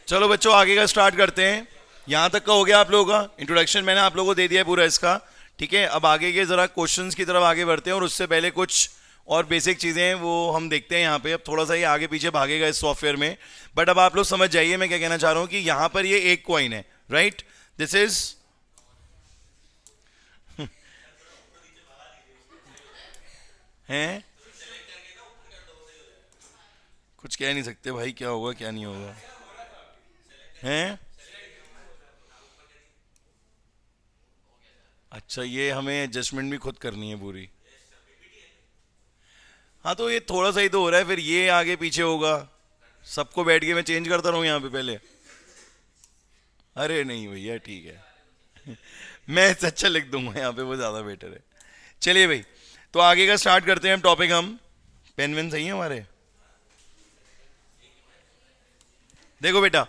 चलो बच्चों आगे का स्टार्ट करते हैं। यहाँ तक का हो गया आप लोगों का इंट्रोडक्शन, मैंने आप लोगों को दे दिया है पूरा इसका। ठीक है, अब आगे के जरा क्वेश्चंस की तरफ आगे बढ़ते हैं, और उससे पहले कुछ और बेसिक चीज़ें हैं वो हम देखते हैं यहाँ पे। अब थोड़ा सा ये आगे पीछे भागेगा इस सॉफ्टवेयर में, बट अब आप लोग समझ जाइए मैं क्या कहना चाह रहा हूँ कि यहाँ पर ये एक कॉइन है, राइट। दिस इज हैं, कुछ कह नहीं सकते भाई, क्या होगा क्या नहीं होगा। हैं, अच्छा ये हमें एडजस्टमेंट भी खुद करनी है पूरी। हाँ तो ये थोड़ा सा ही तो हो रहा है, फिर ये आगे पीछे होगा। सबको बैठ के मैं चेंज करता रहूँ यहाँ पे पहले? अरे नहीं भैया ठीक है। मैं इससे अच्छा लिख दूंगा यहाँ पे, वो ज़्यादा बेटर है। चलिए भाई, तो आगे का स्टार्ट करते हैं हम टॉपिक। हम पेन वेन सही है हमारे? देखो बेटा,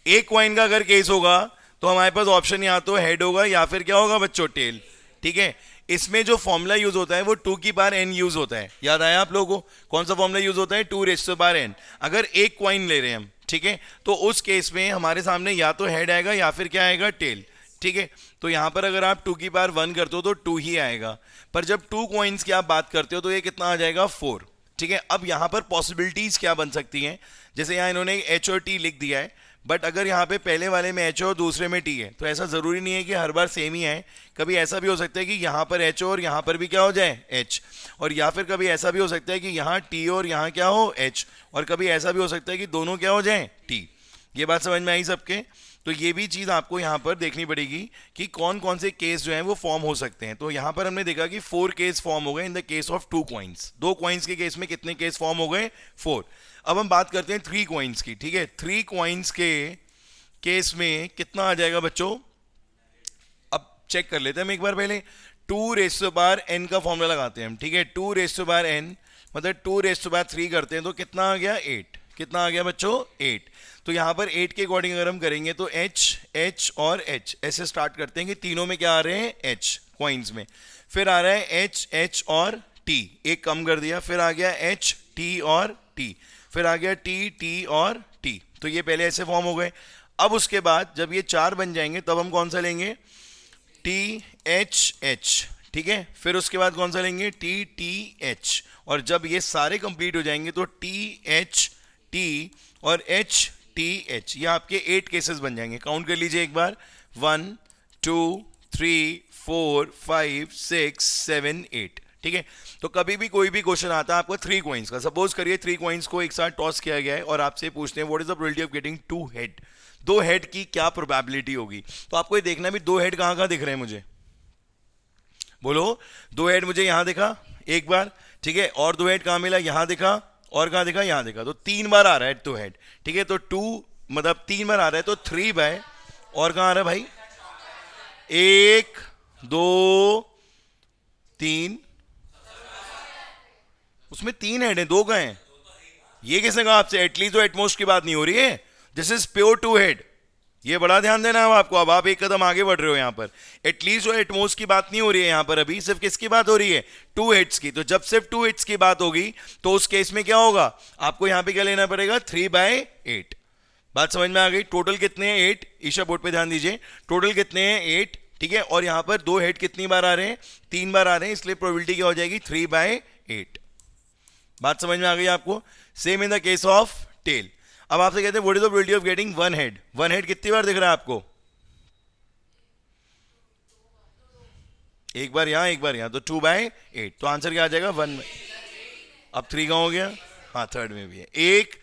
एक कॉइन का अगर केस होगा तो हमारे पास ऑप्शन या तो हेड होगा या फिर क्या होगा बच्चों, टेल। ठीक है, इसमें जो फॉर्मूला यूज होता है वो टू की पावर एन यूज होता है। याद आया आप लोगों को? कौन सा फॉर्मूला यूज होता है? Two raise to power n. अगर एक कॉइन ले रहे हैं हम, ठीक है, तो उस केस में हमारे सामने या तो हेड आएगा या फिर क्या आएगा, टेल। ठीक है, तो यहां पर अगर आप टू की पावर वन करते हो तो टू ही आएगा, पर जब टू कॉइन्स की आप बात करते हो तो ये कितना आ जाएगा, फोर। ठीक है, अब यहां पर पॉसिबिलिटीज क्या बन सकती हैं, जैसे यहां इन्होंने एच और टी लिख दिया है, बट अगर यहाँ पे पहले वाले में एच और दूसरे में टी है तो ऐसा जरूरी नहीं है कि हर बार सेम ही आए। कभी ऐसा भी हो सकता है कि यहाँ पर एच और यहाँ पर भी क्या हो जाए, एच। और या फिर कभी ऐसा भी हो सकता है कि यहाँ टी और यहाँ क्या हो, एच। और कभी ऐसा भी हो सकता है कि दोनों क्या हो जाए, टी। ये बात समझ में आई सबके? तो ये भी चीज़ आपको यहाँ पर देखनी पड़ेगी कि कौन कौन से केस जो हैं वो फॉर्म हो सकते हैं। तो यहाँ पर हमने देखा कि फोर केस फॉर्म हो गए इन the case of two coins. दो कॉइन्स के केस में कितने केस फॉर्म हो गए, फोर। अब हम बात करते हैं थ्री कॉइन्स की। ठीक है, थ्री कॉइन्स के केस में कितना आ जाएगा बच्चों? अब चेक कर लेते हैं हम एक बार पहले। Two raise to power n का फॉर्मूला लगाते हैं हम। ठीक है, two raise to power n मतलब two raise to power three करते हैं तो कितना आ गया, एट। कितना आ गया बच्चों, एट। तो यहाँ पर एट के अकॉर्डिंग अगर हम करेंगे तो एच, एच और एच ऐसे स्टार्ट करते हैं कि तीनों में क्या आ रहे हैं, एच कॉइन्स में। फिर आ रहा है एच, एच और टी, एक कम कर दिया, फिर आ गया एच, टी और टी, फिर आ गया टी, टी और टी। तो ये पहले ऐसे फॉर्म हो गए। अब उसके बाद जब ये चार बन जाएंगे तब हम कौन सा लेंगे, टी एच एच। ठीक है, फिर उसके बाद कौन सा लेंगे, टी टी एच। और जब ये सारे कंप्लीट हो जाएंगे तो टी एच टी और एच टी एच, ये आपके एट केसेस बन जाएंगे। काउंट कर लीजिए एक बार, one two three four five six seven eight. ठीक है, तो कभी भी कोई भी क्वेश्चन आता है आपको थ्री कॉइन्स का, सपोज करिए थ्री कॉइन्स को एक साथ टॉस किया गया है और आपसे पूछते हैं what is the probability of getting two head, दो हेड की क्या प्रोबेबिलिटी होगी। तो आपको ये देखना भी दो हेड कहां कहां दिख रहे हैं मुझे, बोलो। दो हेड मुझे यहां दिखा एक बार, ठीक है, और दो हेड कहां मिला, यहां दिखा, और कहां दिखा, यहां दिखा। तो तीन बार आ रहा है टू हेड। ठीक है, तो टू मतलब तीन बार आ रहा है तो थ्री बाय, और कहां आ रहा है भाई, एक दो तीन, उसमें तीन हेड है, दो कहां हैं? ये किसने कहा आपसे? एटलीस्ट तो एटमोस्ट की बात नहीं हो रही है, this is pure two head. ये बड़ा ध्यान देना है आपको। अब आप एक कदम आगे बढ़ रहे हो यहाँ पर। एटलीस्ट और एटमोस्ट की बात नहीं हो रही है यहाँ पर, अभी सिर्फ किसकी बात हो रही है, टू हेड्स की। तो जब सिर्फ टू हेड्स की बात होगी तो उस केस में क्या होगा, आपको यहाँ पे क्या लेना पड़ेगा, थ्री बाय एट। बात समझ में आ गई? टोटल कितने हैं, एट। ईशा बोर्ड पे ध्यान दीजिए, टोटल कितने हैं, एट। ठीक है, और यहाँ पर दो हेड कितनी बार आ रहे हैं, तीन बार आ रहे हैं, इसलिए प्रोबेबिलिटी क्या हो जाएगी, थ्री बाय एट। बात समझ में आ गई आपको? Same in the case of tail. अब आपसे कहते हैं what is the probability of getting one head. One head कितनी बार दिख रहा है आपको, एक बार यहां एक बार यहां, तो टू बाय एट। तो आंसर क्या आ जाएगा, वन। अब थ्री का हो गया, हाँ थर्ड में भी है, एक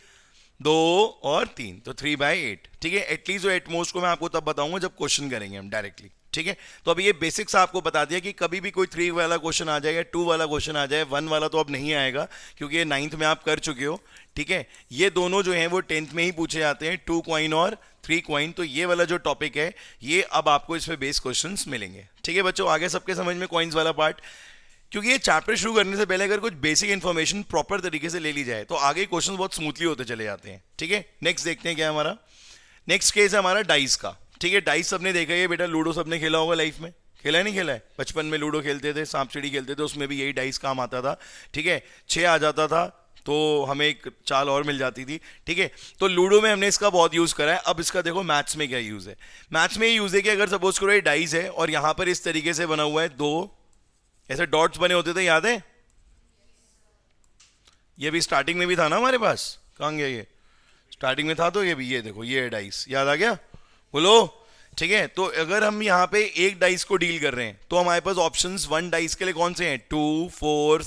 दो और तीन, तो थ्री बाय एट। ठीक है, एटलीस्ट और एटमोस्ट को मैं आपको तब बताऊंगा जब क्वेश्चन करेंगे हम डायरेक्टली। ठीक है, तो अभी ये बेसिक्स आपको बता दिया कि कभी भी कोई थ्री वाला क्वेश्चन आ जाए या टू वाला क्वेश्चन आ जाए, वन वाला तो अब नहीं आएगा क्योंकि ये नाइन्थ में आप कर चुके हो। ठीक है, ये दोनों जो हैं वो टेंथ में ही पूछे जाते हैं, टू कॉइन और थ्री कॉइन। तो ये वाला जो टॉपिक है ये अब आपको इसमें बेस क्वेश्चंस मिलेंगे। ठीक है बच्चों, आगे सबके समझ में कॉइन्स वाला पार्ट? क्योंकि ये चैप्टर शुरू करने से पहले अगर कुछ बेसिक इन्फॉर्मेशन प्रॉपर तरीके से ले ली जाए तो आगे क्वेश्चन बहुत स्मूथली होते चले जाते हैं। ठीक है, नेक्स्ट देखते हैं क्या है हमारा। नेक्स्ट केस है हमारा डाइस का। ठीक है, डाइस सबने देखा है बेटा, लूडो सबने खेला होगा लाइफ में, खेला है नहीं खेला है? बचपन में लूडो खेलते थे, सांप सीढ़ी खेलते थे, उसमें भी यही डाइस काम आता था। ठीक है, छः आ जाता था, तो हमें एक चाल और मिल जाती थी, ठीक है। तो लूडो में हमने इसका बहुत यूज करा है। अब इसका देखो मैथ्स में क्या यूज है। मैथ्स में ये यूज है कि अगर सपोज करो ये डाइस है और यहां पर इस तरीके से बना हुआ है, दो ऐसे डॉट्स बने होते थे, याद है? ये भी स्टार्टिंग में भी था ना हमारे पास, कहाँ गया ये? स्टार्टिंग में था, तो ये भी, ये देखो ये डाइस, याद आ गया? बोलो। ठीक है, तो अगर हम यहाँ पे एक डाइस को डील कर रहे हैं तो हमारे पास ऑप्शंस वन डाइस के लिए कौन से हैं? 2 4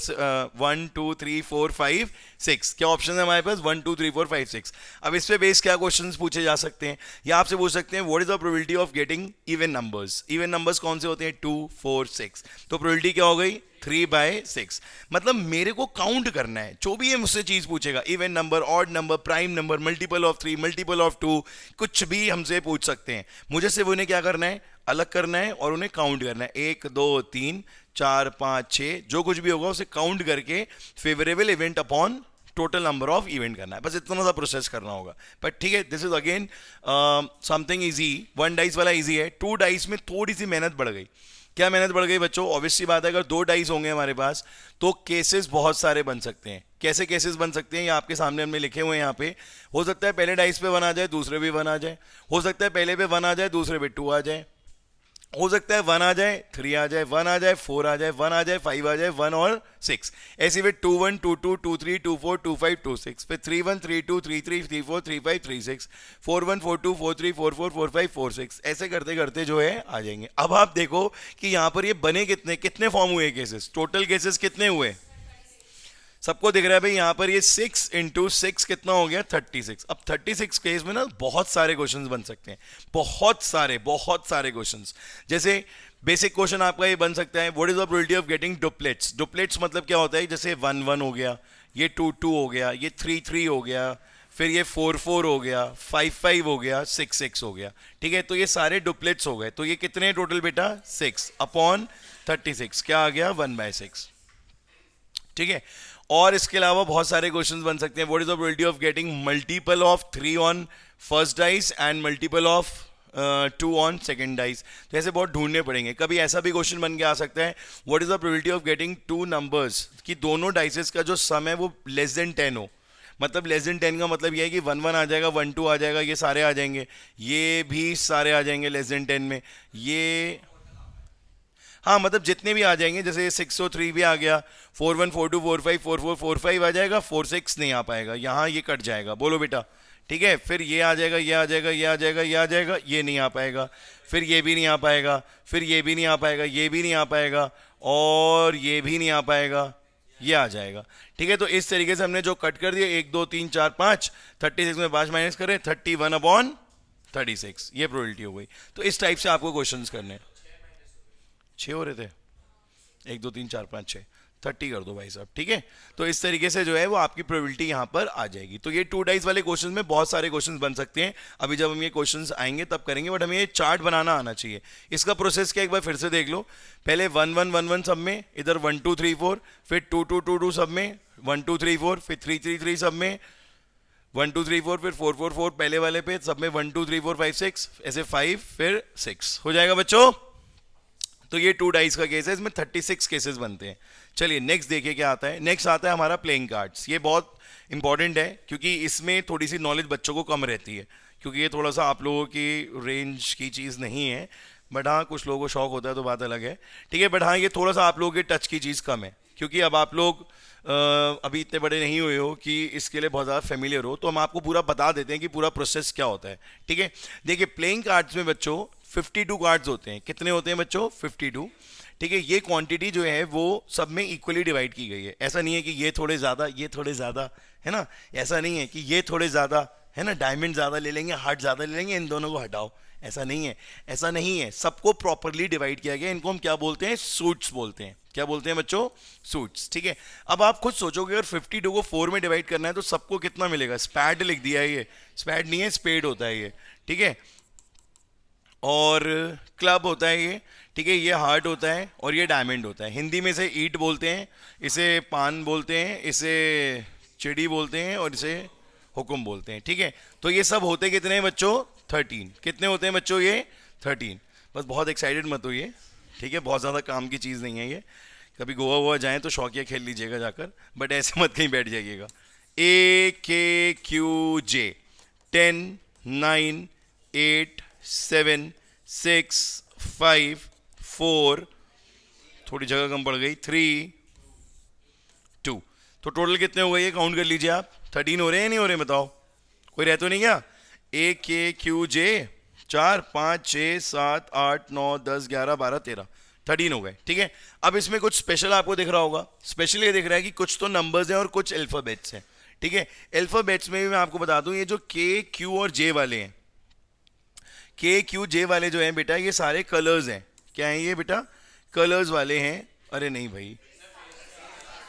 1 2 3 4 5 6। क्या ऑप्शन है हमारे पास? 1 2 3 4 5 6। अब इस पे बेस क्या क्वेश्चंस पूछे जा सकते हैं? या आपसे पूछ सकते हैं what is the probability of getting even numbers. Even numbers कौन से होते हैं? 2 4 6। तो प्रोबेबिलिटी क्या हो गई? 3/6। मतलब मेरे को काउंट करना है, जो भी है मुझसे चीज पूछेगा, even number, odd number, prime number, multiple of 3, multiple of 2, कुछ भी हमसे पूछ सकते हैं। मुझे सिर्फ उन्हें क्या करना है? अलग करना है और उन्हें काउंट करना है। 1 2 3 4 5 6, जो कुछ भी होगा उसे काउंट करके favourable event upon total number of event करना है। बस इतना सा प्रोसेस करना होगा। बट ठीक है, this is again something easy. One dice वाला इजी है, टू डाइस में थोड़ी सी मेहनत बढ़ गई। क्या मेहनत बढ़ गई बच्चों? ऑब्वियसली बात है, अगर दो डाइस होंगे हमारे पास तो केसेस बहुत सारे बन सकते हैं। कैसे केसेस बन सकते हैं? ये आपके सामने हमने लिखे हुए हैं यहाँ पे। हो सकता है पहले डाइस पे 1 आ जाए, दूसरे पे 1 आ जाए। हो सकता है पहले पे 1 आ जाए, दूसरे पे 2 आ जाए। हो सकता है 1 आ जाए, 3 आ जाए, 1 आ जाए, 4 आ जाए, 1 आ जाए, 5 आ जाए, 1 और 6। ऐसे फिर 2 1 2 2 2 3 2 4 2 5 2 6, फिर 3 1 3 2 3 3 3 4 3 5 3 6, 4 1 4 2 4 3 4 4 4 5 4 6। ऐसे करते करते जो है आ जाएंगे। अब आप देखो कि यहाँ पर ये बने कितने कितने फॉर्म हुए केसेस, टोटल केसेस कितने हुए? सबको दिख रहा है भाई यहाँ पर ये 6 इंटू 6 कितना हो गया? 36। अब 36 केस में ना बहुत सारे क्वेश्चंस बन सकते हैं, बहुत सारे क्वेश्चंस। जैसे बेसिक क्वेश्चन आपका ये बन सकता है, what is the probability of getting duplets. Duplets मतलब क्या होता है? जैसे 1 1 हो गया, ये 2 2 हो गया, ये 3 3 हो गया, फिर ये 4 4 हो गया, 5 5 हो गया, 6 6 हो गया। ठीक है, तो ये सारे डुप्लेट्स हो गए। तो ये कितने टोटल बेटा? 6 अपॉन 36। क्या आ गया? 1/6। ठीक है, और इसके अलावा बहुत सारे क्वेश्चंस बन सकते हैं। What is the probability of getting multiple of 3 on first dice and multiple of 2 on second dice. तो ऐसे बहुत ढूंढने पड़ेंगे। कभी ऐसा भी क्वेश्चन बन के आ सकता है, what is the probability of getting 2 numbers, कि दोनों डाइसेस का जो सम है वो लेस देन 10 हो। मतलब लेस देन 10 का मतलब ये है कि 1 1 आ जाएगा, 1 2 आ जाएगा, ये सारे आ जाएंगे, ये भी सारे आ जाएंगे लेस देन 10 में, ये, हाँ मतलब जितने भी आ जाएंगे। जैसे 603 भी आ गया, 4 1 4 2 4 5 4 4 4 5 आ जाएगा, 4 6 नहीं आ पाएगा, यहाँ ये कट जाएगा। बोलो बेटा। ठीक है, फिर ये आ जाएगा, ये आ जाएगा, ये आ जाएगा, ये आ जाएगा, ये नहीं आ पाएगा, फिर ये भी नहीं आ पाएगा, फिर ये भी नहीं आ पाएगा, ये भी नहीं आ पाएगा, और ये भी नहीं आ पाएगा, ये आ जाएगा। ठीक है, तो इस तरीके से हमने जो कट कर दिया, 1 2 3 4 5, 36 में 5 माइनस करें, 31/36, ये प्रोबेबिलिटी हो गई। तो इस टाइप से आपको क्वेश्चंस करने हैं। 6 हो रहे थे, 1 2 3 4 5 6, 30 कर दो भाई साहब। ठीक है, तो इस तरीके से जो है वो आपकी प्रोबेबिलिटी यहाँ पर आ जाएगी। तो ये 2 डाइस वाले क्वेश्चंस में बहुत सारे क्वेश्चंस बन सकते हैं। अभी जब हम ये क्वेश्चंस आएंगे तब करेंगे, बट हमें ये चार्ट बनाना आना चाहिए। इसका प्रोसेस क्या, एक बार फिर से देख लो। पहले 1 1 1 1 सब में, इधर 1 2 3 4, फिर 2 2 2 2 सब में, 1 2 3 4, फिर 3 3 3 सब में, 1 2 3 4, फिर 4 4 4 पहले वाले पे सब में, 1 2 3 4 5 6, ऐसे 5 फिर 6 हो जाएगा बच्चों। तो ये 2 डाइस का केस है, इसमें 36 केसेस बनते हैं। चलिए नेक्स्ट देखिए क्या आता है। नेक्स्ट आता है हमारा प्लेइंग कार्ड्स। ये बहुत इंपॉर्टेंट है क्योंकि इसमें थोड़ी सी नॉलेज बच्चों को कम रहती है, क्योंकि ये थोड़ा सा आप लोगों की रेंज की चीज़ नहीं है। बट हाँ, कुछ लोगों को शौक होता है तो बात अलग है। ठीक है, बट हाँ ये थोड़ा सा आप लोगों के टच की चीज़ कम है, क्योंकि अब आप लोग अभी इतने बड़े नहीं हुए हो कि इसके लिए बहुत ज़्यादा फेमिलियर हो। तो हम आपको पूरा बता देते हैं कि पूरा प्रोसेस क्या होता है। ठीक है, देखिए प्लेइंग कार्ड्स में बच्चों 52 कार्ड्स होते हैं। कितने होते हैं बच्चों? 52। ठीक है, ये क्वांटिटी जो है वो सब में इक्वली डिवाइड की गई है। ऐसा नहीं है कि ये थोड़े ज़्यादा, ये थोड़े ज़्यादा, है ना। ऐसा नहीं है कि ये थोड़े ज़्यादा, है ना, डायमंड ज़्यादा ले लेंगे, हार्ट ज़्यादा ले लेंगे, इन दोनों को हटाओ। ऐसा नहीं है, ऐसा नहीं है। सबको प्रॉपरली डिवाइड किया गया। इनको हम क्या बोलते हैं? सूट्स बोलते हैं। क्या बोलते हैं बच्चों? सूट्स। ठीक है, अब आप खुद सोचोगे अगर 52 को 4 में डिवाइड करना है तो सबको कितना मिलेगा? स्पैड लिख दिया है, ये स्पैड नहीं है, स्पेड होता है ये। ठीक है, और क्लब होता है ये। ठीक है, ये हार्ट होता है और ये डायमंड होता है। हिंदी में इसे ईट बोलते हैं, इसे पान बोलते हैं, इसे चिड़ी बोलते हैं और इसे हुक्म बोलते हैं। ठीक है, तो ये सब होते कितने हैं बच्चों? 13। कितने होते हैं बच्चों ये? 13। बस बहुत एक्साइटेड मत होइए, ठीक है, बहुत ज़्यादा काम की चीज़ नहीं है ये। कभी गोवा वोवा जाएं तो शौकिया खेल लीजिएगा जाकर, बट ऐसे मत कहीं बैठ जाइएगा। AKQJ 10 9 8 7 6 5 4, थोड़ी जगह कम पड़ गई, 3 2। तो टोटल कितने हो गए ये काउंट कर लीजिए आप। 13 हो रहे हैं नहीं हो रहे बताओ, कोई रह तो नहीं क्या? AKQJ 4 5 6 7 8 9 10 11 12 13, 13 हो गए। ठीक है, अब इसमें कुछ स्पेशल आपको दिख रहा होगा। स्पेशल ये दिख रहा है कि कुछ तो नंबर्स हैं और कुछ अल्फाबेट्स हैं। ठीक है, अल्फाबेट्स में भी मैं आपको बता दूं, ये जो KQ और J वाले हैं, KQJ वाले जो हैं बेटा, ये सारे कलर्स हैं। क्या हैं ये बेटा? कलर्स वाले हैं। अरे नहीं भाई,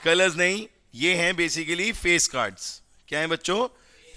कलर्स नहीं, ये हैं बेसिकली फेस कार्ड्स। क्या है बच्चों?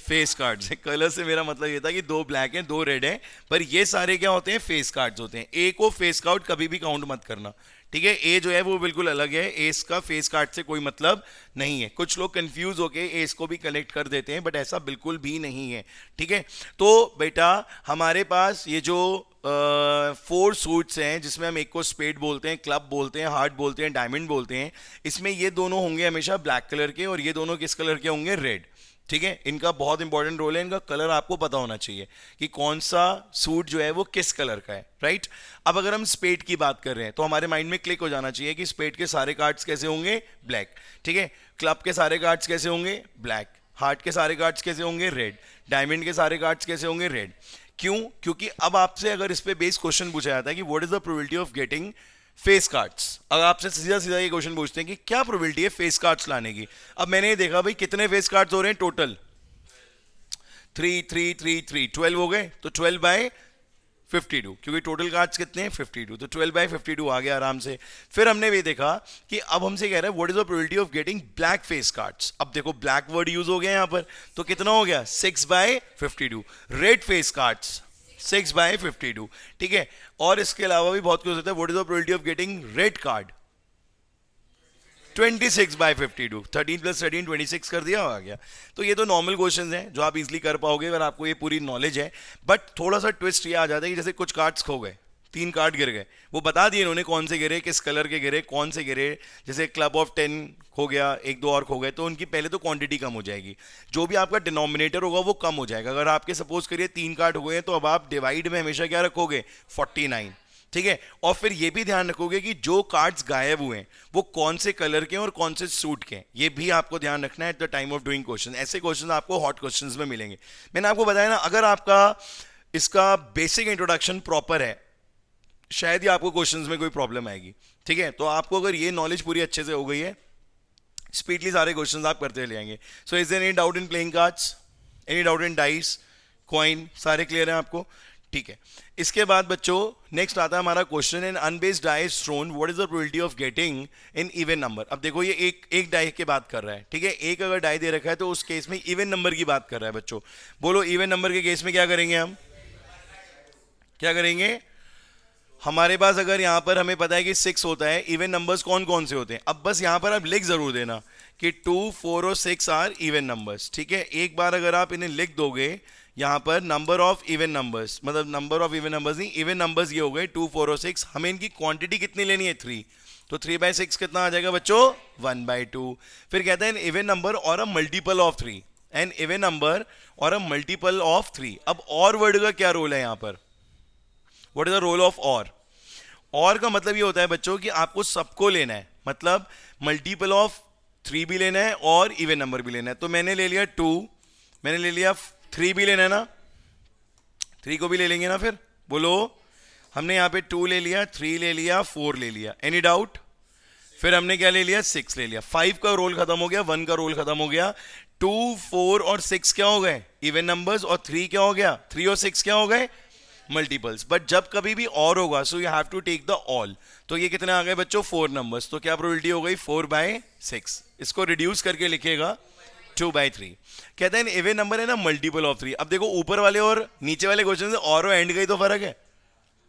Face cards. कलर से मेरा मतलब ये था कि 2 ब्लैक हैं 2 रेड हैं, पर ये सारे क्या होते हैं? फेस कार्ड्स होते हैं। ए को फेस कार्ड कभी भी काउंट मत करना। ठीक है, ए जो है वो बिल्कुल अलग है, एस का फेस कार्ड से कोई मतलब नहीं है। कुछ लोग कंफ्यूज होके एस को भी कलेक्ट कर देते हैं, बट ऐसा बिल्कुल भी नहीं है। ठीक है, तो बेटा हमारे पास ये जो 4 सूट्स हैं, जिसमें हम एक को स्पेड बोलते हैं, क्लब बोलते हैं, हार्ट बोलते हैं, डायमंड बोलते हैं, इसमें ये दोनों होंगे हमेशा ब्लैक कलर के और ये दोनों किस कलर के होंगे? रेड। ठीक है, इनका बहुत इंपॉर्टेंट रोल है, इनका कलर आपको पता होना चाहिए कि कौन सा सूट जो है वो किस कलर का है। राइट, अब अगर हम स्पेड की बात कर रहे हैं तो हमारे माइंड में क्लिक हो जाना चाहिए कि स्पेड के सारे कार्ड्स कैसे होंगे? ब्लैक। ठीक है, क्लब के सारे कार्ड्स कैसे होंगे? ब्लैक। हार्ट के सारे कार्ड्स कैसे होंगे? रेड। डायमंड के सारे कार्ड्स कैसे होंगे? रेड। क्यों? क्योंकि अब आपसे अगर इस पे बेस क्वेश्चन पूछा जाता है कि what is the probability of getting face cards, अगर आपसे सीधा सीधा ये क्वेश्चन पूछते हैं कि क्या प्रोबेबिलिटी है फेस कार्ड्स लाने की। अब मैंने ये देखा भाई कितने फेस कार्ड्स हो रहे हैं टोटल? 3 3 3 3, 12 हो गए। तो 12/52, क्योंकि टोटल कार्ड्स कितने हैं? 52, तो 12/52 आ गया आराम से। फिर हमने ये देखा कि अब हमसे कह रहा है what is the probability of getting black face cards. अब देखो ब्लैक वर्ड यूज हो गया यहां पर, तो कितना हो गया? 6/52। Red face cards 6/52। ठीक है, और इसके अलावा भी बहुत कुछ होता है। What is the probability of getting red card? 26/52। 13 + 13 26 कर दिया, आ गया। तो ये तो नॉर्मल क्वेश्चंस हैं जो आप इजीली कर पाओगे अगर आपको ये पूरी नॉलेज है। बट थोड़ा सा ट्विस्ट ये आ जाता है कि जैसे कुछ कार्ड्स खो गए, 3 कार्ड गिर गए, वो बता दिए इन्होंने कौन से गिरे, किस कलर के गिरे, कौन से गिरे। जैसे क्लब ऑफ 10 खो गया, 1 2 और खो गए, तो उनकी पहले तो क्वांटिटी कम हो जाएगी, जो भी आपका डिनोमिनेटर होगा वो कम हो जाएगा। अगर आपके सपोज करिए 3 कार्ड हो गए, तो अब आप डिवाइड में हमेशा क्या रखोगे? 49। ठीक है, और फिर ये भी ध्यान रखोगे कि जो कार्ड्स गायब हुए हैं वो कौन से कलर के हैं और कौन से सूट के हैं, ये भी आपको ध्यान रखना है at the time of doing question. ऐसे क्वेश्चन आपको हॉट क्वेश्चंस में मिलेंगे। मैंने आपको बताया ना, अगर आपका इसका बेसिक इंट्रोडक्शन प्रॉपर है, शायद ही आपको क्वेश्चंस में कोई प्रॉब्लम आएगी। ठीक है, तो आपको अगर ये नॉलेज पूरी अच्छे से हो गई है, स्पीडली सारे क्वेश्चंस आप करते ले जाएंगे। So is there any doubt in playing cards? Any doubt in dice, coin? सारे क्लियर हैं आपको? ठीक है, इसके बाद बच्चों नेक्स्ट आता है हमारा question, in unbiased dice thrown what is the probability of getting in even number. अब देखो ये एक डाई की बात कर रहा है। ठीक है, एक अगर डाई दे रखा है तो उस केस में इवन नंबर की बात कर रहा है। बच्चों बोलो इवन नंबर के केस में क्या करेंगे हम? क्या करेंगे? हमारे पास अगर यहां पर हमें पता है कि 6 होता है, इवन नंबर्स कौन कौन से होते हैं? अब बस यहां पर आप लिख जरूर देना कि 2 4 और 6 आर इवन नंबर्स। ठीक है, एक बार अगर आप इन्हें लिख दोगे यहां पर, नंबर ऑफ इवन नंबर्स, मतलब नंबर ऑफ इवन नंबर्स नहीं, इवन नंबर्स ये हो गए 2 4 और 6। हमें इनकी क्वांटिटी कितनी लेनी है? 3। तो 3/6 कितना आ जाएगा बच्चों? 1/2। फिर कहते हैं इवन नंबर और a multiple of 3, an even number और अ मल्टीपल ऑफ 3। अब और वर्ड का क्या रोल है यहां पर? What is the role of और? और का मतलब ये होता है बच्चों कि आपको सबको लेना है, मतलब मल्टीपल ऑफ 3 भी लेना है और इवन नंबर भी लेना है। तो मैंने ले लिया 2, मैंने ले लिया 3 भी लेना है ना, 3 को भी ले लेंगे ना। फिर बोलो, हमने यहाँ पे 2 ले लिया, 3 ले लिया, 4 ले लिया। Any doubt? फिर हमने क्या ले लिया? 6 ले लिया। 5 का रोल खत्म हो गया, 1 का रोल खत्म हो गया। 2 4 और 6 क्या हो गए? Even numbers. और 3 क्या हो गया? 3 और 6 क्या हो गए? मल्टीपल्स। बट जब कभी भी और होगा so you have to take the all. तो ये कितने आ गए बच्चों? 4 नंबर्स। तो क्या प्रोबेबिलिटी हो गई? 4/6। इसको रिड्यूस करके लिखिएगा 2/3। कहते हैं इवन नंबर है ना मल्टीपल ऑफ 3। अब देखो ऊपर वाले और नीचे वाले क्वेश्चन से और एंड का ही तो फर्क है।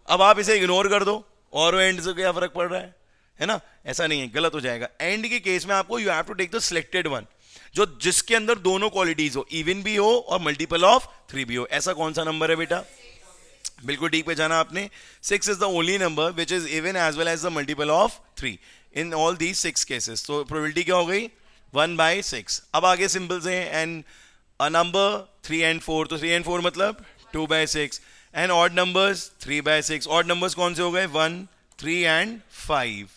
अब आप इसे इग्नोर कर दो, और एंड से क्या फर्क पड़ रहा है ना? ऐसा नहीं है, गलत हो जाएगा। एंड के केस में आपको you have to take the selected one, जो जिसके अंदर दोनों क्वालिटीज हो, इवन भी हो और मल्टीपल ऑफ 3 भी हो। ऐसा कौन सा नंबर है बेटा? बिल्कुल ठीक पे जाना आपने। 6 is the only number which is even as well as the multiple of 3 in all these 6 cases. तो प्रोबेबिलिटी क्या हो गई? 1/6। अब आगे सिंपल से एंड अ नंबर 3 and 4, तो 3 and 4 मतलब 2/6। And odd numbers 3/6। Odd numbers कौन से हो गए? 1, 3 and 5।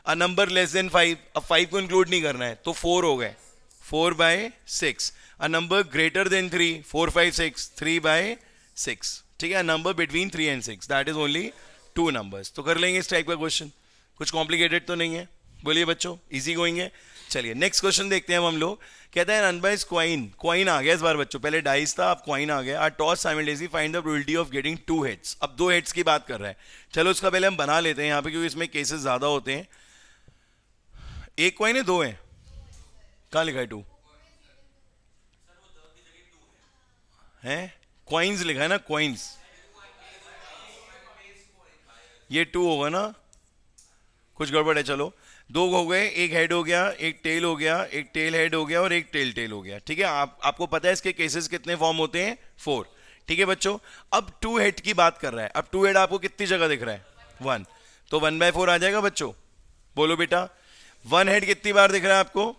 A number less than 5, अब 5 को इंक्लूड नहीं करना है तो 4 हो गए, 4/6। A number greater than 3, 4, 5, 6, 3/6। ठीक है, number between 3 and 6, that is only 2 numbers. तो कर लेंगे इस टाइप का क्वेश्चन, कुछ कॉम्प्लिकेटेड तो नहीं है, बोलिए बच्चों, इजी गोइंग है। चलिए नेक्स्ट क्वेश्चन देखते हैं हम लोग। कहते हैं अनबाइज क्वाइन, क्वाइन आ गया इस बार बच्चों, पहले डाइस था अब क्वाइन आ गया। Are toss simultaneously find the probability of getting 2 heads. अब 2 हेड्स की बात कर रहा है, चलो उसका पहले हम बना लेते हैं यहाँ पे क्योंकि इसमें केसेस ज्यादा होते हैं। एक क्वाइन है, 2 है, कहाँ लिखा है 2 है? क्वाइंस लिखा है ना, क्वाइंस, ये 2 होगा ना, कुछ गड़बड़ है। चलो 2 हो गए, एक हेड हो गया, एक टेल हो गया, एक टेल हेड हो गया और एक टेल टेल हो गया। ठीक है, आपको पता है इसके केसेस कितने फॉर्म होते हैं? 4। ठीक है बच्चों, अब 2 हेड की बात कर रहा है। अब 2 हेड आपको कितनी जगह दिख रहा है? 1, तो 1/4 आ जाएगा बच्चों। बोलो बेटा, 1 हेड कितनी बार दिख रहा है आपको?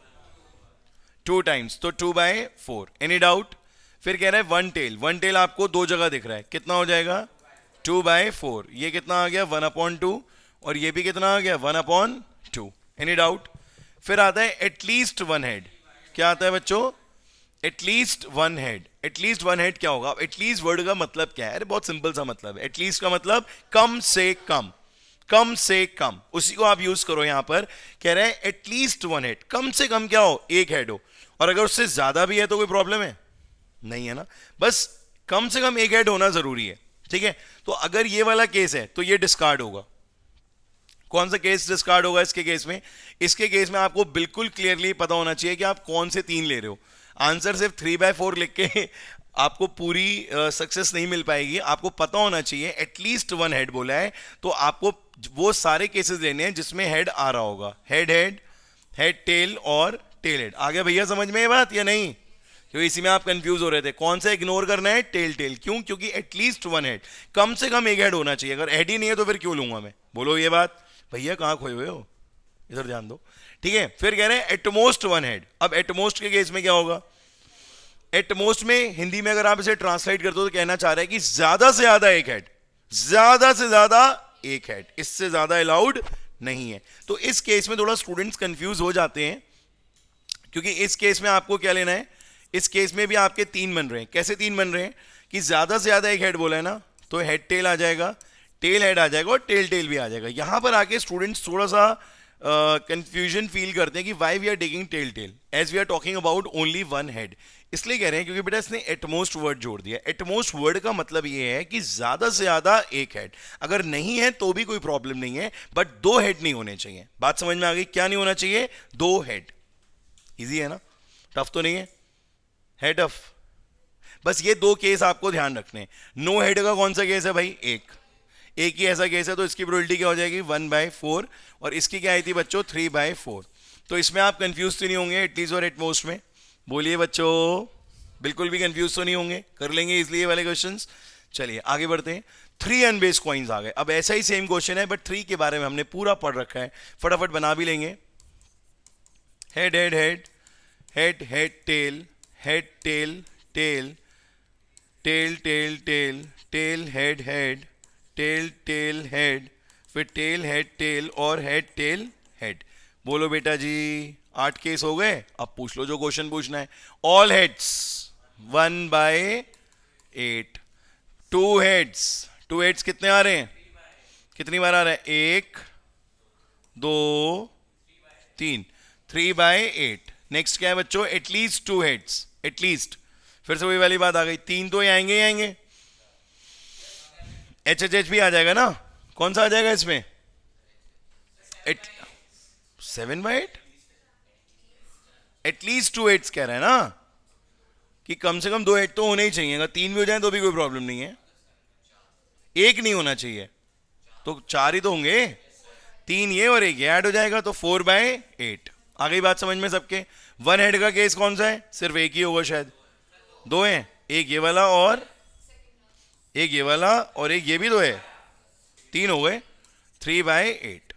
2 टाइम्स, तो 2/4। Any doubt? फिर कह रहा है 1 टेल, 1 टेल आपको 2 जगह दिख रहा है, कितना हो जाएगा? 2/4। ये कितना आ गया? 1/2। और ये भी कितना आ गया? 1/2। Any doubt? फिर आता है एटलीस्ट 1 हेड। क्या आता है बच्चों? At least 1 head. एटलीस्ट 1 हेड क्या होगा? एटलीस्ट वर्ड का मतलब क्या है? अरे बहुत सिंपल सा मतलब है, एटलीस्ट का मतलब कम से कम, कम से कम, उसी को आप यूज करो यहां पर। कह रहे हैं एटलीस्ट 1 हेड, कम से कम क्या हो? एक हेड हो। और अगर उससे ज्यादा भी है तो कोई प्रॉब्लम है? नहीं है ना, बस कम से कम एक हेड होना जरूरी है। ठीक है, तो अगर ये वाला केस है तो ये डिस्कार्ड होगा। कौन सा केस डिस्कार्ड होगा इसके केस में? इसके केस में आपको बिल्कुल क्लियरली पता होना चाहिए कि आप कौन से 3 ले रहे हो। आंसर सिर्फ 3/4 लिख के आपको पूरी सक्सेस नहीं मिल पाएगी। आपको पता होना चाहिए एटलीस्ट 1 हेड बोला है, तो आपको वो सारे केसेस लेने हैं जिसमें हेड आ रहा होगा। हेड हेड, हेड टेल और टेल हेड। आ गया भैया समझ में ये बात या नहीं? क्योंकि इसी में आप कंफ्यूज हो रहे थे, कौन सा इग्नोर करना है? Tail tail. क्यों? क्योंकि एटलीस्ट 1 हेड, कम से कम एक हेड होना चाहिए। अगर हेड ही नहीं है तो फिर क्यों लूंगा मैं? बोलो ये बात। भैया कहाँ खोए हुए हो, इधर ध्यान दो। ठीक है, फिर कह रहे हैं एटमोस्ट 1 हेड। अब एटमोस्ट के केस में क्या होगा? एटमोस्ट में हिंदी में अगर आप इसे ट्रांसलेट करते हो तो कहना चाह रहा है कि ज्यादा से ज्यादा एक हेड, ज्यादा से ज्यादा एक हेड, इससे ज्यादा अलाउड नहीं है। तो इस केस में थोड़ा स्टूडेंट्स कंफ्यूज हो जाते हैं, क्योंकि इस केस में आपको क्या लेना है? इस केस में भी आपके 3 बन रहे हैं। कैसे 3 बन रहे हैं? कि ज्यादा से ज्यादा एक हेड बोला है ना, तो हेड टेल आ जाएगा, टेल हेड आ जाएगा और टेल टेल भी आ जाएगा। यहां पर आके स्टूडेंट्स थोड़ा सा कंफ्यूजन फील करते हैं कि why we are taking tail tail as we are talking about only 1 head. इसलिए कह रहे हैं क्योंकि बेटा इसने एटमोस्ट वर्ड जोड़ दिया। एटमोस्ट वर्ड का मतलब ये है कि ज्यादा से ज्यादा एक हेड, अगर नहीं है तो भी कोई प्रॉब्लम नहीं है, बट 2 हेड नहीं होने चाहिए। बात समझ में आ गई? क्या नहीं होना चाहिए? 2 हेड। इजी है ना, टफ तो नहीं है? है टफ? बस ये 2 केस आपको ध्यान रखने हैं। नो हेड का कौन सा केस है भाई? एक ही ऐसा केस है, तो इसकी प्रोबेबिलिटी क्या हो जाएगी? 1/4। और इसकी क्या आई थी बच्चों? 3/4। तो इसमें आप कंफ्यूज तो नहीं होंगे एटलीस्ट और एटमोस्ट में? बोलिए बच्चों, बिल्कुल भी कंफ्यूज तो नहीं होंगे? कर लेंगे इसलिए वाले क्वेश्चंस। चलिए आगे बढ़ते हैं। 3 अनबेस्ड कॉइन्स आ गए। अब ऐसा ही सेम क्वेश्चन है, बट 3 के बारे में हमने पूरा पढ़ रखा है, फटाफट बना भी लेंगे। Head head head, head head tail, head tail tail, tail tail tail, tail head head, tail tail head, फिर टेल हेड टेल और हेड टेल हेड। बोलो बेटा जी, 8 केस हो गए। अब पूछ लो जो क्वेश्चन पूछना है। All heads 1/8। 2 हेड्स, 2 हेड्स कितने आ रहे हैं? कितनी बार आ रहे हैं? 1, 2, 3, 3/8। नेक्स्ट क्या है बच्चों? At least 2 heads. एटलीस्ट, फिर से वही वाली बात आ गई, 3 तो आएंगे ही आएंगे। एच भी आ जाएगा ना? कौन सा आ जाएगा इसमें? 7/8। एटलीस्ट 2 हेड्स कह रहे हैं ना, कि कम से कम 2 हेड तो होने ही चाहिए। अगर 3 भी हो जाए तो भी कोई प्रॉब्लम नहीं है, एक नहीं होना चाहिए। तो 4 ही तो होंगे, 3 ये और 1 ये ऐड हो जाएगा, तो 4/8। आ गई बात समझ में सबके? 1 हेड का केस कौन सा है? सिर्फ एक ही होगा शायद। 2 हैं, एक ये वाला और एक ये वाला और एक ये भी 2 है, 3 हो गए। 3/8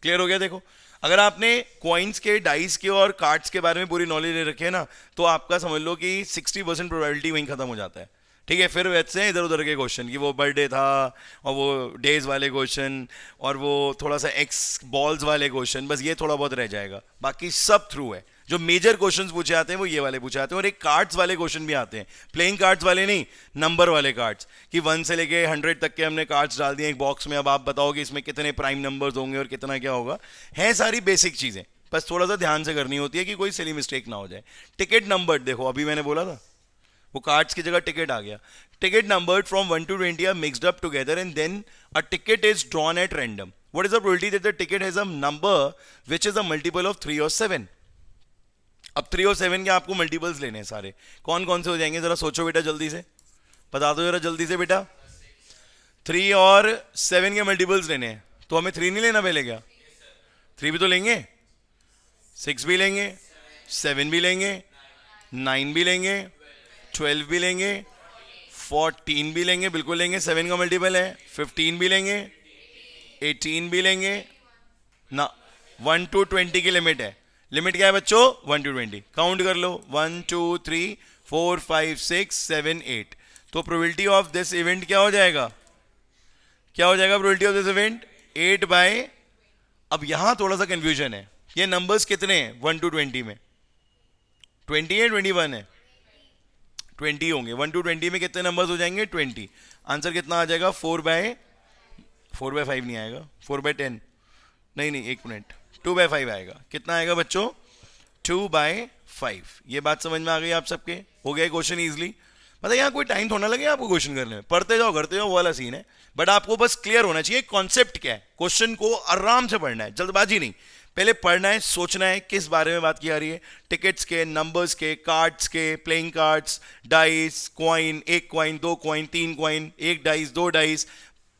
क्लियर हो गया? देखो अगर आपने कॉइन्स के, डाइस के और कार्ड्स के बारे में पूरी नॉलेज ले रखी है ना, तो आपका समझ लो कि 60% प्रोबेबिलिटी वहीं खत्म हो जाता है। ठीक है, फिर वैसे इधर उधर के क्वेश्चन कि वो बर्थडे था और वो डेज वाले क्वेश्चन और वो थोड़ा सा एक्स बॉल्स वाले क्वेश्चन, बस ये थोड़ा बहुत रह जाएगा, बाकी सब थ्रू है। जो मेजर क्वेश्चंस पूछे आते हैं वो ये वाले पूछे आते हैं, और एक कार्ड्स वाले क्वेश्चन भी आते हैं, प्लेइंग कार्ड्स वाले नहीं, नंबर वाले कार्ड्स, कि 1 से लेके 100 तक के हमने कार्ड्स डाल दिए एक बॉक्स में, अब आप बताओ कि इसमें कितने प्राइम नंबर्स होंगे और कितना क्या होगा। है सारी बेसिक चीजें, बस थोड़ा सा ध्यान से करनी होती है कि कोई सिली मिस्टेक ना हो जाए। टिकट नंबर देखो, अभी मैंने बोला था वो कार्ड्स की जगह टिकट आ गया। Ticket numbered from 1 to 20 are mixed up together and then a ticket is drawn at random. What is the probability that the ticket has a number which is a multiple of 3 or 7? अब 3 और 7 के आपको multiples लेने हैं सारे, कौन कौन से हो जाएंगे जरा सोचो बेटा, जल्दी से बता दो जरा जल्दी से बेटा। 3 और 7 के मल्टीपल्स लेने हैं, तो हमें 3 नहीं लेना पहले क्या? 3 भी तो लेंगे, 6 भी लेंगे, 7 भी लेंगे, 9 भी लेंगे, 12 भी लेंगे, 14 भी लेंगे, बिल्कुल लेंगे, 7 का मल्टीपल है। 15 भी लेंगे, 18 भी लेंगे ना। 1 to 20 की लिमिट है। लिमिट क्या है बच्चों? 1 to 20। काउंट कर लो, 1 2 3 4 5 6 7 8। तो प्रोबेबिलिटी ऑफ दिस इवेंट क्या हो जाएगा? क्या हो जाएगा probability of this event? 8 by, अब यहां थोड़ा सा कंफ्यूजन है, ये नंबर्स कितने हैं 1 to 20 में? 20 है 21 है? 20 होंगे। 1 to 20 में कितने नंबर्स हो जाएंगे? 20। आंसर कितना आ जाएगा? 4/5 नहीं आएगा, 4/10 नहीं नहीं, एक मिनट, 2/5 आएगा। कितना आएगा बच्चों? 2/5। ये बात समझ में आ गई आप सबके? हो गया क्वेश्चन इजीली। मतलब यहाँ कोई टाइम थोड़ा लगे आपको क्वेश्चन करने में, पढ़ते जाओ करते जाओ, वो वाला सीन है। बट आपको बस क्लियर होना चाहिए कॉन्सेप्ट क्या है, क्वेश्चन को आराम से पढ़ना है, जल्दबाजी नहीं। पहले पढ़ना है, सोचना है किस बारे में बात की जा रही है, टिकट्स के, नंबर्स के, कार्ड्स के, प्लेइंग कार्ड्स, डाइस, क्वाइन, एक क्वाइन, 2 क्वाइन, 3 क्वाइन, एक डाइस, 2 डाइस।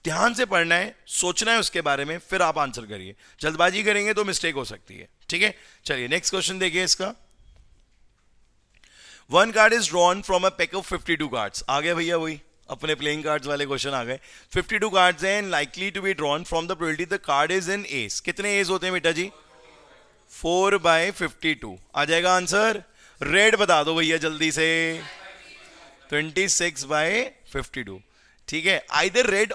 ध्यान से पढ़ना है, सोचना है उसके बारे में, फिर आप आंसर करिए। जल्दबाजी करेंगे तो मिस्टेक हो सकती है। ठीक है, चलिए नेक्स्ट क्वेश्चन देखिए इसका। 1 card is drawn from a pack of 52 cards। आ गया भैया, वही अपने प्लेइंग कार्ड्स वाले क्वेश्चन आ गए। 52 कार्ड्स हैं, likely to be drawn from the probability the card is in ace. कितने एस होते हैं बेटा जी? 4/52 आ जाएगा आंसर। रेड बता दो भैया जल्दी से। 26/52। ठीक है, आइदर रेड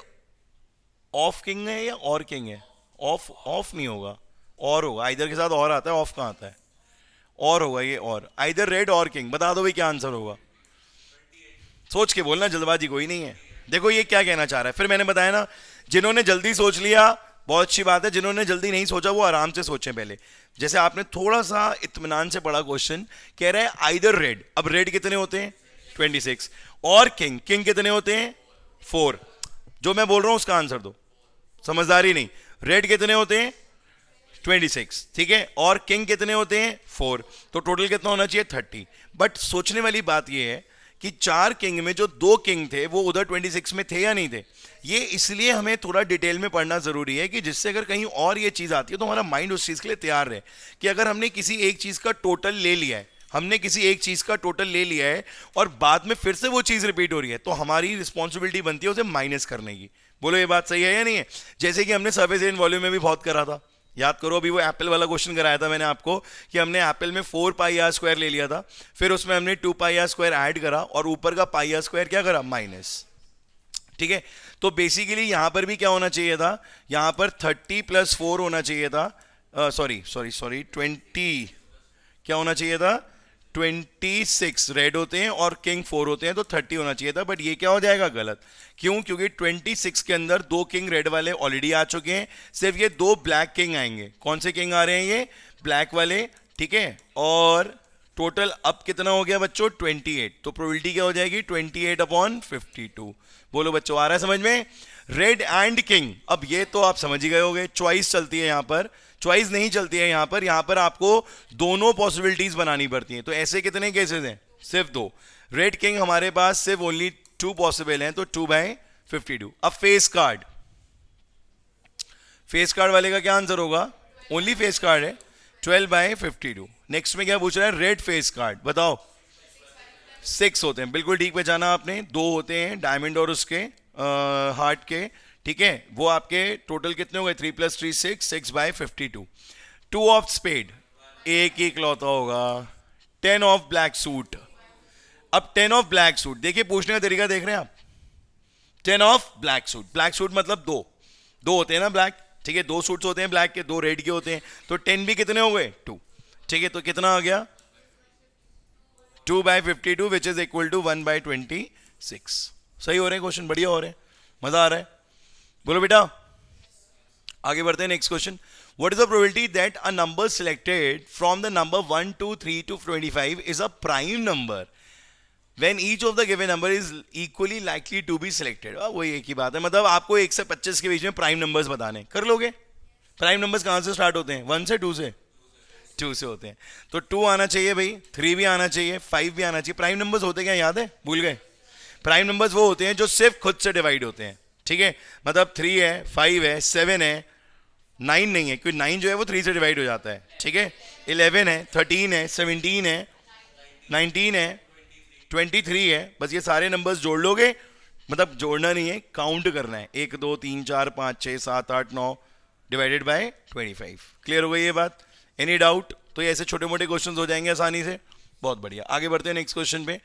ऑफ किंग है या और किंग है? ऑफ, ऑफ नहीं होगा, और होगा। आइदर के साथ और आता है, ऑफ कहां आता है? और होगा ये, और आइदर रेड और किंग। बता दो भाई क्या आंसर होगा, सोच के बोलना, जल्दबाजी कोई नहीं है। देखो ये क्या कहना चाह रहा है, फिर मैंने बताया ना, जिन्होंने जल्दी सोच लिया बहुत अच्छी बात है, जिन्होंने जल्दी नहीं सोचा वो आराम से सोचें पहले। जैसे आपने थोड़ा सा इत्मीनान से पढ़ा क्वेश्चन, कह रहा है आइदर रेड। अब रेड कितने होते हैं? 26। और किंग, किंग कितने होते हैं? 4। जो मैं बोल रहा हूं उसका आंसर दो, समझदारी नहीं। रेड कितने होते हैं? 26। ठीक है, और किंग कितने होते हैं? 4। तो टोटल कितना होना चाहिए? 30। बट सोचने वाली बात यह है कि 4 किंग में जो 2 किंग थे वो उधर 26 में थे या नहीं थे? ये इसलिए हमें थोड़ा डिटेल में पढ़ना जरूरी है कि जिससे अगर कहीं और ये चीज आती है तो हमारा माइंड उस चीज के लिए तैयार रहे। कि अगर हमने किसी एक चीज का टोटल ले लिया है, हमने किसी एक चीज का टोटल ले लिया है और बाद में फिर से वो चीज रिपीट हो रही है, तो हमारी रिस्पॉन्सिबिलिटी बनती है उसे माइनस करने की। बोलो ये बात सही है या नहीं है? जैसे कि हमने सर्फेस एरिया वॉल्यूम में भी बहुत करा था, याद करो। अभी वो एप्पल वाला क्वेश्चन कराया था मैंने आपको कि हमने एप्पल में 4πr² ले लिया था, फिर उसमें हमने 2πr² ऐड करा और ऊपर का πr² क्या करा? माइनस। ठीक है, तो बेसिकली यहां पर भी क्या होना चाहिए था? यहां पर 30 + 4 होना चाहिए था। सॉरी 20 क्या होना चाहिए था? 26 रेड होते हैं और किंग 4 होते हैं, तो 30 होना चाहिए था। बट ये क्या हो जाएगा? गलत। क्यों? क्योंकि 26 के अंदर 2 किंग रेड वाले ऑलरेडी आ चुके हैं, सिर्फ ये 2 ब्लैक किंग आएंगे। कौन से किंग आ रहे हैं? ये ब्लैक वाले। ठीक है, और टोटल अब कितना हो गया बच्चों? 28। तो प्रोबेबिलिटी क्या हो जाएगी? 28/52। बोलो बच्चों, आ रहा है समझ में? Red and king. अब ये तो आप समझ ही गए होंगे, चॉइस चलती है यहां पर, चॉइस नहीं चलती है यहां पर। यहां पर आपको दोनों पॉसिबिलिटीज बनानी पड़ती हैं। तो ऐसे कितने केसेस हैं? सिर्फ 2। रेड किंग हमारे पास सिर्फ ओनली 2 पॉसिबल हैं, तो 2/52। अब फेस कार्ड, फेस कार्ड वाले का क्या आंसर होगा? ओनली फेस कार्ड है, 12/52। नेक्स्ट में क्या पूछ रहा है? Red face card. बताओ। 6 होते हैं, बिल्कुल ठीक पहचाना आपने। 2 होते हैं डायमंड और उसके हार्ट के। ठीक है, वो आपके टोटल कितने हो गए? 3 + 3 6, 6/52। टू ऑफ स्पेड, एक ही इकलौता होगा। 10 ऑफ ब्लैक सूट, अब 10 ऑफ ब्लैक सूट, देखिए पूछने का तरीका देख रहे हैं आप। 10 of black suit, black suit मतलब दो, दो होते हैं ना ब्लैक, ठीक है, दो सूट्स होते हैं ब्लैक के, दो रेड के होते हैं, तो 10 भी कितने हो गए 2, ठीक है, तो कितना आ गया 2/52 विच इज इक्वल टू 1/26। सही हो रहे हैं क्वेश्चन, बढ़िया हो रहे हैं, मजा आ रहा है। बोलो बेटा, आगे बढ़ते हैं next question. What is the probability that a number selected from the number 1, 2, 3 to 25 is a prime number when each of the given number is equally likely to be selected? वही एक ही बात है, मतलब आपको 1 से 25 के बीच में प्राइम नंबर्स बताने, कर लोगे? प्राइम नंबर्स कहाँ से स्टार्ट होते हैं? 1 से 2 से, 2 से होते हैं, तो 2 आना चाहिए भाई, 3 भी आना चाहिए, 5 भी आना चाहिए। प्राइम नंबर्स होते क्या याद है, भूल गए? प्राइम नंबर्स वो होते हैं जो सिर्फ खुद से डिवाइड होते हैं, ठीक है, मतलब 3 है, 5 है, 7 है, 9 नहीं है, क्योंकि 9 जो है वो 3 से डिवाइड हो जाता है, ठीक है, 11 है, 13 है, 17 है, 19 है, 23 है, बस ये सारे नंबर्स जोड़ लोगे, मतलब जोड़ना नहीं है, काउंट करना है, 1 2 3 4 5 6 7 8 9 डिवाइडेड बाय 25। क्लियर हो गई ये बात? Any doubt? तो ये ऐसे छोटे मोटे क्वेश्चंस हो जाएंगे आसानी से, बहुत बढ़िया। आगे बढ़ते हैं नेक्स्ट क्वेश्चन पे।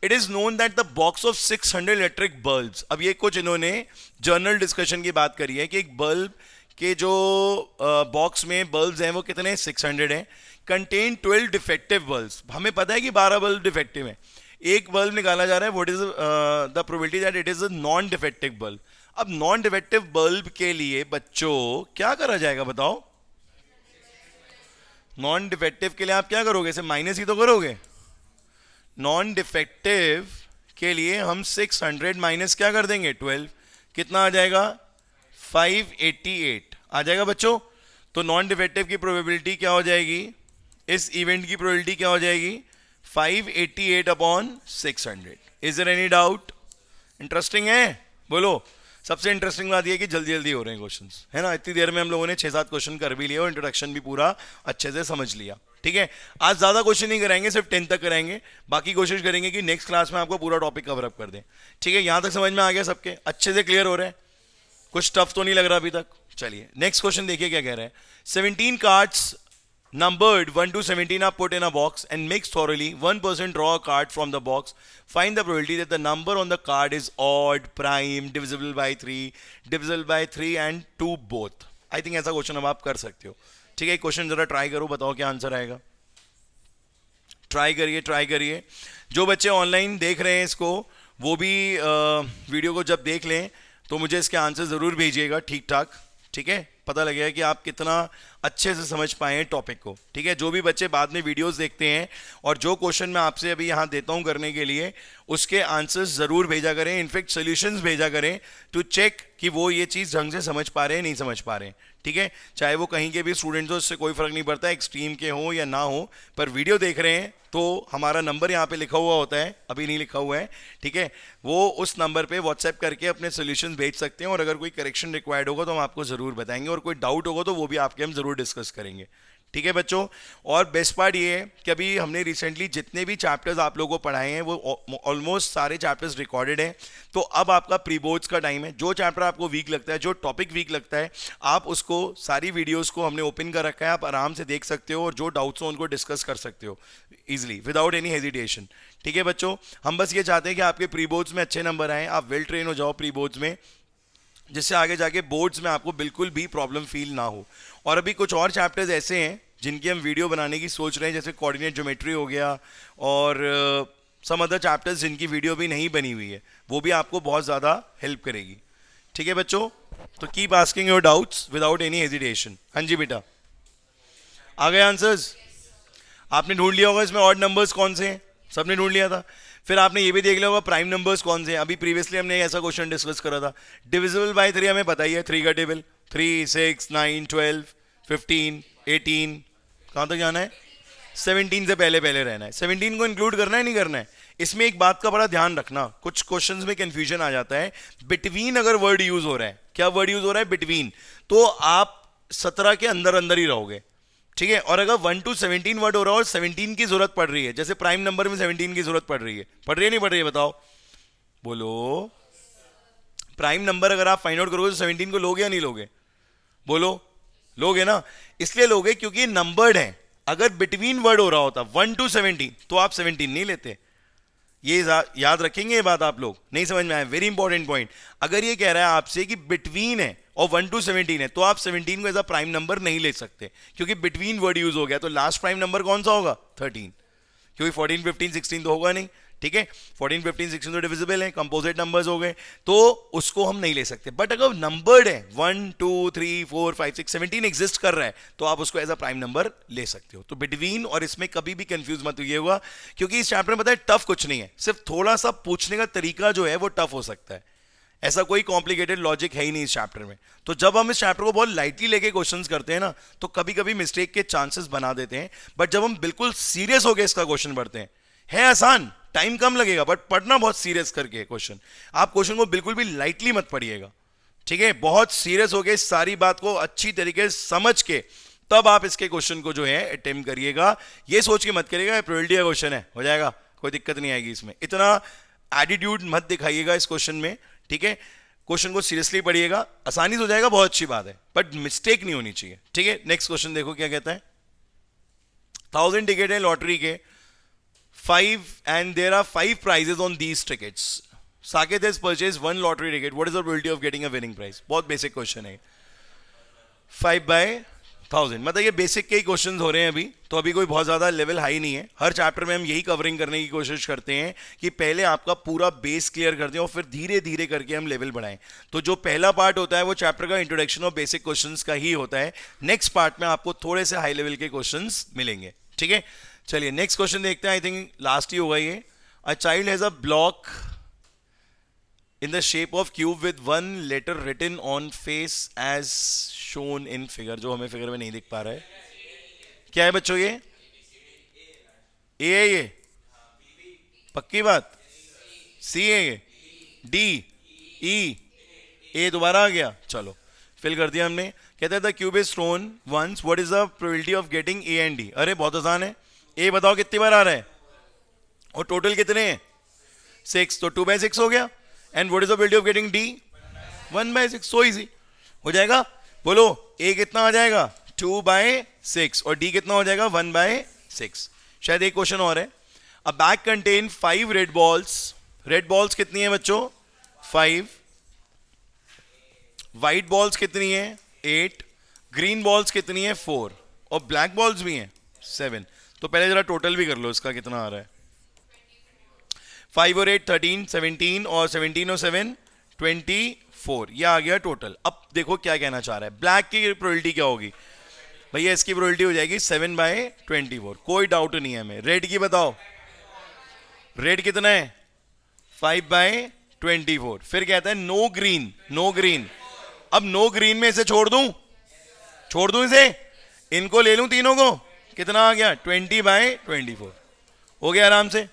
It is known that the box of 600 electric bulbs, अब ये कुछ इन्होंने जर्नल डिस्कशन की बात करी है कि एक बल्ब के जो बॉक्स में बल्ब्स हैं वो कितने 600 हैं, कंटेन 12 डिफेक्टिव बल्ब्स। हमें पता है कि 12 बल्ब डिफेक्टिव हैं, एक बल्ब निकाला जा रहा है, what is the probability that it is a non defective bulb. अब नॉन डिफेक्टिव बल्ब के लिए बच्चों क्या करा जाएगा बताओ? नॉन डिफेक्टिव के लिए आप क्या करोगे, इसे माइनस ही तो करोगे। नॉन डिफेक्टिव के लिए हम 600 माइनस क्या कर देंगे 12, कितना आ जाएगा 588 आ जाएगा बच्चों। तो नॉन डिफेक्टिव की प्रोबेबिलिटी क्या हो जाएगी, इस इवेंट की प्रोबेबिलिटी क्या हो जाएगी 588 upon 600। Is there any doubt? Interesting है, बोलो। सबसे इंटरेस्टिंग बात यह है कि जल्दी जल्दी हो रहे हैं क्वेश्चंस, है ना, इतनी देर में हम लोगों ने 6-7 क्वेश्चन कर भी लिया और इंट्रोडक्शन भी पूरा अच्छे से समझ लिया, ठीक है। आज ज्यादा क्वेश्चन नहीं कराएंगे, सिर्फ 10 तक कराएंगे, बाकी कोशिश करेंगे कि नेक्स्ट क्लास में आपको पूरा टॉपिक कवर अप कर दें, ठीक है। यहां तक समझ में आ गया सबके, अच्छे से क्लियर हो रहा है, कुछ टफ तो नहीं लग रहा अभी तक? चलिए नेक्स्ट क्वेश्चन देखिए क्या कह रहा है। 17 cards numbered 1 to 17 are put in a box and mixed thoroughly. One person draw a card from the box. Find the probability that the number on the card is odd, prime, divisible by 3, divisible by 3 and 2 both. I think ऐसा question अब आप कर सकते हो, ठीक है। Question जरा try करो, बताओ क्या आंसर आएगा। ट्राई करिए, ट्राई करिए। जो बच्चे ऑनलाइन देख रहे हैं इसको, वो भी वीडियो को जब देख लें तो मुझे इसके आंसर ज़रूर भेजिएगा ठीक ठाक, ठीक है। पता लगेगा कि आप कितना अच्छे से समझ पाए हैं टॉपिक को, ठीक है। जो भी बच्चे बाद में वीडियोस देखते हैं और जो क्वेश्चन मैं आपसे अभी यहाँ देता हूँ करने के लिए, उसके आंसर्स ज़रूर भेजा करें, इनफैक्ट सॉल्यूशंस भेजा करें टू चेक कि वो ये चीज़ ढंग से समझ पा रहे हैं नहीं समझ पा रहे हैं, ठीक है। चाहे वो कहीं के भी स्टूडेंट्स हो, इससे कोई फर्क नहीं पड़ता, एक्सट्रीम के हो या ना हो, पर वीडियो देख रहे हैं तो हमारा नंबर यहाँ पे लिखा हुआ होता है, अभी नहीं लिखा हुआ है, ठीक है। वो उस नंबर पे व्हाट्सएप करके अपने सॉल्यूशंस भेज सकते हैं और अगर कोई करेक्शन रिक्वायर्ड होगा तो हम आपको ज़रूर बताएंगे और कोई डाउट होगा तो वो भी आपके हम ज़रूर डिस्कस करेंगे, ठीक है बच्चों। और बेस्ट पार्ट ये है कि अभी हमने रिसेंटली जितने भी चैप्टर्स आप लोगों को पढ़ाए हैं वो ऑलमोस्ट सारे चैप्टर्स रिकॉर्डेड हैं। तो अब आपका प्री बोर्ड्स का टाइम है, जो चैप्टर आपको वीक लगता है, जो टॉपिक वीक लगता है, आप उसको सारी वीडियोस को हमने ओपन कर रखा है, आप आराम से देख सकते हो और जो डाउट्स हो उनको डिस्कस कर सकते हो ईजिली विदाउट एनी हेजिटेशन, ठीक है बच्चों। हम बस ये चाहते हैं कि आपके प्री बोर्ड्स में अच्छे नंबर आए, आप वेल ट्रेन हो जाओ प्री बोर्ड्स में, जिससे आगे जाके बोर्ड्स में आपको बिल्कुल भी प्रॉब्लम फील ना हो। और अभी कुछ और चैप्टर्स ऐसे हैं जिनकी हम वीडियो बनाने की सोच रहे हैं, जैसे कोऑर्डिनेट ज्योमेट्री हो गया और सम अदर चैप्टर्स जिनकी वीडियो भी नहीं बनी हुई है, वो भी आपको बहुत ज़्यादा हेल्प करेगी, ठीक है बच्चों। तो keep asking your doubts without any hesitation. हाँ जी बेटा, आ गए आंसर्स? आपने ढूंढ लिया होगा इसमें ऑड नंबर्स कौन से हैं, सबने ढूंढ लिया था। फिर आपने ये भी देख लिया होगा प्राइम नंबर्स कौन से हैं। अभी प्रीवियसली हमने ऐसा क्वेश्चन डिस्कस करा था, डिविजिबल बाय 3 हमें पता ही है, 3 का टेबल 3 6 9 12 15 18, कहाँ तक जाना है 17 से पहले पहले रहना है, 17 को इंक्लूड करना है नहीं करना है। इसमें एक बात का बड़ा ध्यान रखना, कुछ क्वेश्चंस में कंफ्यूजन आ जाता है, बिटवीन अगर वर्ड यूज हो रहा है, क्या वर्ड यूज हो रहा है बिटवीन, तो आप 17 के अंदर अंदर ही रहोगे, ठीक है। और अगर 1 to 17 वर्ड हो रहा है और 17 की जरूरत पड़ रही है, जैसे प्राइम नंबर में 17 की जरूरत पड़ रही है नहीं पड़ रही है बताओ, बोलो। प्राइम नंबर अगर आप फाइंड आउट करोगे तो 17 को लोगे या नहीं लोगे, बोलो लोगे ना, इसलिए लोगे क्योंकि नंबर्ड है। अगर बिटवीन वर्ड हो रहा होता 1 to 17 तो आप 17 नहीं लेते। ये याद रखेंगे, ये बात आप लोग नहीं समझ में आए, वेरी इंपॉर्टेंट पॉइंट। अगर ये कह रहा है आपसे कि बिटवीन है और 1 to 17 है तो आप 17 को एज अ प्राइम नंबर नहीं ले सकते, क्योंकि बिटवीन वर्ड यूज हो गया। तो लास्ट प्राइम नंबर कौन सा होगा? 13, क्योंकि 14, 15, 16 तो होगा नहीं। ठीक है, 14, 15, 16 तो डिविजिबल है, कंपोजिट नंबर्स हो गए, तो उसको हम नहीं ले सकते। बट अगर नंबर्ड है 1 2 3 4 5 6 17 एग्जिस्ट कर रहा है तो आप उसको एज अ प्राइम नंबर ले सकते हो। तो बिटवीन और इसमें कभी भी कंफ्यूज मत होइएगा, क्योंकि इस चैप्टर में पता है टफ कुछ नहीं है, सिर्फ थोड़ा सा पूछने का तरीका जो है वो टफ हो सकता है। ऐसा कोई कॉम्प्लिकेटेड लॉजिक है ही नहीं इस चैप्टर में। तो जब हम इस चैप्टर को बहुत लाइटली लेके क्वेश्चंस करते हैं ना, तो कभी कभी मिस्टेक के चांसेस बना देते हैं। बट जब हम बिल्कुल सीरियस होकर इसका क्वेश्चन पढ़ते हैं, है आसान, टाइम कम लगेगा, बट पढ़ना बहुत सीरियस करके क्वेश्चन। आप क्वेश्चन को बिल्कुल भी लाइटली मत पढ़िएगा, ठीक है? बहुत सीरियस होकर इस सारी बात को अच्छी तरीके से समझ के तब आप इसके क्वेश्चन को जो है अटेम्प्ट करिएगा। ये सोच के मत करिएगा प्रोबेबिलिटी का क्वेश्चन है, हो जाएगा, कोई दिक्कत नहीं आएगी इसमें। इतना एटीट्यूड मत दिखाइएगा इस क्वेश्चन में, ठीक है? क्वेश्चन को सीरियसली पढ़िएगा, आसानी से हो जाएगा, बहुत अच्छी बात है, बट मिस्टेक नहीं होनी चाहिए, ठीक है? नेक्स्ट क्वेश्चन देखो क्या कहता है। 1000 टिकट है लॉटरी के, 5 and there are 5 prizes on these tickets. Saket has purchased 1 lottery ticket. What is the probability of getting a winning prize? बहुत बेसिक क्वेश्चन है, 5/1000। मतलब ये बेसिक के ही क्वेश्चन हो रहे हैं अभी, तो अभी कोई बहुत ज्यादा लेवल हाई नहीं है। हर चैप्टर में हम यही कवरिंग करने की कोशिश करते हैं कि पहले आपका पूरा बेस क्लियर कर दें और फिर धीरे धीरे करके हम लेवल बढ़ाएं। तो जो पहला पार्ट होता है वो चैप्टर का इंट्रोडक्शन और बेसिक क्वेश्चंस का ही होता है। नेक्स्ट पार्ट में आपको थोड़े से हाई लेवल के क्वेश्चंस मिलेंगे, ठीक है? चलिए नेक्स्ट क्वेश्चन देखते हैं, आई थिंक लास्ट ही होगा ये। A child has a block in the shape of cube with one letter written on face as shown in figure। जो हमें फिगर में नहीं दिख पा रहा है, क्या है बच्चों? ये ए है, ये पक्की बात, सी है, ये डी ई, ए दोबारा आ गया, चलो फिल कर दिया हमने। कहता है the cube is thrown once, what is the probability of getting A and D? अरे बहुत आसान है, ए बताओ कितनी बार आ रहा है और टोटल कितने हैं? 6, तो 2/6 हो गया। And what is the probability of getting D? 1/6। So easy हो जाएगा, बोलो ए कितना आ जाएगा? 2/6 और डी कितना हो जाएगा? 1/6। शायद एक क्वेश्चन और है। अ bag contain 5 red balls, red balls कितनी है बच्चों? 5। व्हाइट बॉल्स कितनी है? 8। ग्रीन बॉल्स कितनी है? 4। और ब्लैक बॉल्स भी हैं 7। तो पहले जरा टोटल भी कर लो इसका कितना आ रहा है। 5 और 8 13, 17 और 17 और 7 24, ये आ गया टोटल। अब देखो क्या कहना चाह रहा है, ब्लैक की प्रोबेबिलिटी क्या होगी भैया? इसकी प्रोबेबिलिटी हो जाएगी 7/24, कोई डाउट नहीं है हमें। रेड की बताओ, रेड कितना है? 5/24। फिर कहता है नो ग्रीन, नो ग्रीन। अब नो ग्रीन में इसे छोड़ दूं, छोड़ दूं इसे, इनको ले लूं तीनों को, कितना आ गया? 20/24 हो गया आराम से।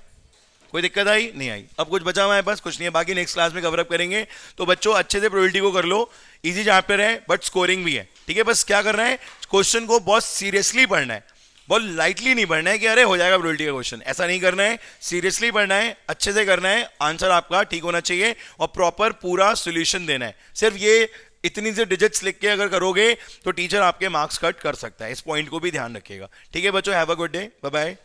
कोई दिक्कत आई? नहीं आई। अब कुछ बचा हमारे पास? कुछ नहीं है, बाकी नेक्स्ट क्लास में कवर अप करेंगे। तो बच्चों अच्छे से प्रोबेबिलिटी को कर लो, इजी चैप्टर है बट स्कोरिंग भी है, ठीक है? बस क्या करना है, क्वेश्चन को बहुत सीरियसली पढ़ना है, बहुत लाइटली नहीं पढ़ना है कि अरे हो जाएगा प्रोबेबिलिटी का क्वेश्चन, ऐसा नहीं करना है। सीरियसली पढ़ना है, अच्छे से करना है, आंसर आपका ठीक होना चाहिए और प्रॉपर पूरा सोल्यूशन देना है। सिर्फ ये इतनी से डिजिट्स लिख के अगर करोगे तो टीचर आपके मार्क्स कट कर सकता है, इस पॉइंट को भी ध्यान रखिएगा, ठीक है बच्चों? Have a good day, bye bye.